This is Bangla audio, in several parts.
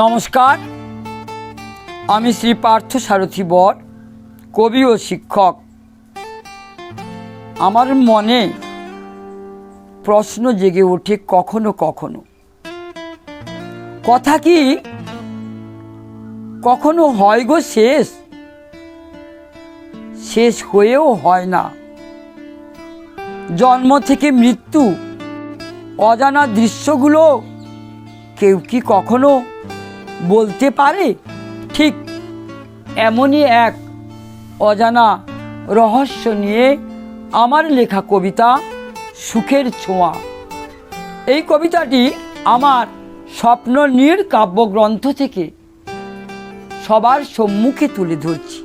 নমস্কার, আমি শ্রী পার্থ সারথী বর, কবি ও শিক্ষক। আমার মনে প্রশ্ন জেগে ওঠে কখনো কখনো, কথা কি কখনো হয় গো শেষ? শেষ হয়েও হয় না। জন্ম থেকে মৃত্যু, অজানা দৃশ্যগুলো কেউ কি কখনো বলতে পারে? ঠিক এমনই এক অজানা রহস্য নিয়ে আমার লেখা কবিতা সুখের ছোঁয়া। এই কবিতাটি আমার স্বপ্ননীড় কাব্যগ্রন্থ থেকে সবার সম্মুখে তুলে ধরছি।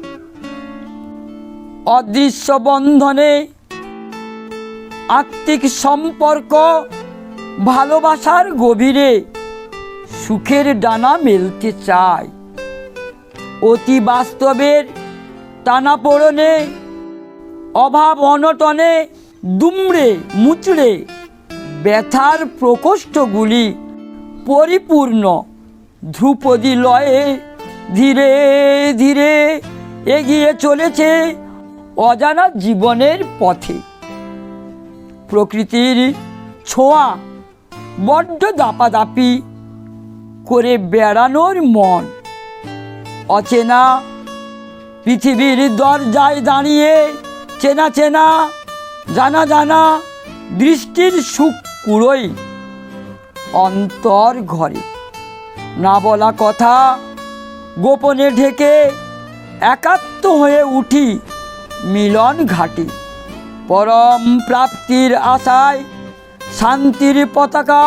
অদৃশ্য বন্ধনে আত্মিক সম্পর্ক, ভালোবাসার গভীরে সুখের ডানা মেলতে চায়। অতি বাস্তবের টানাপোড়েনে, অভাব অনটনে দুমড়ে মুচড়ে ব্যথার প্রকোষ্ঠগুলি পরিপূর্ণ ধ্রুপদী লয়ে ধীরে ধীরে এগিয়ে চলেছে অজানা জীবনের পথে। প্রকৃতির ছোঁয়া বড্ড দাপাদাপি করে বেড়ানোর মন, অচেনা পৃথিবীর দরজায় দাঁড়িয়ে চেনা চেনা জানা জানা দৃষ্টির সুখ কুড়োই অন্তর ঘরে। না বলা কথা গোপনে ঢেকে একাত্ম হয়ে উঠি মিলন ঘাটে। পরম প্রাপ্তির আশায় শান্তির পতাকা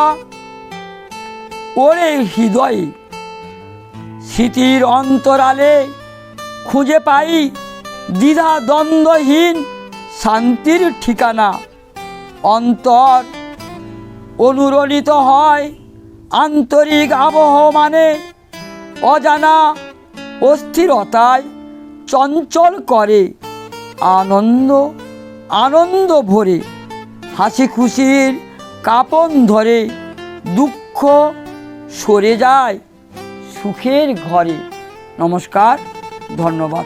ওরে হৃদয়ে। স্মৃতির অন্তরালে খুঁজে পাই দ্বিধা দ্বন্দ্বহীন শান্তির ঠিকানা। অন্তর অনুরণিত হয় আন্তরিক আবহ মানে, অজানা অস্থিরতায় চঞ্চল করে আনন্দ আনন্দ ভরে। হাসি খুশির কাঁপন ধরে, দুঃখ সরে যায় সুখের ঘরে। নমস্কার, ধন্যবাদ।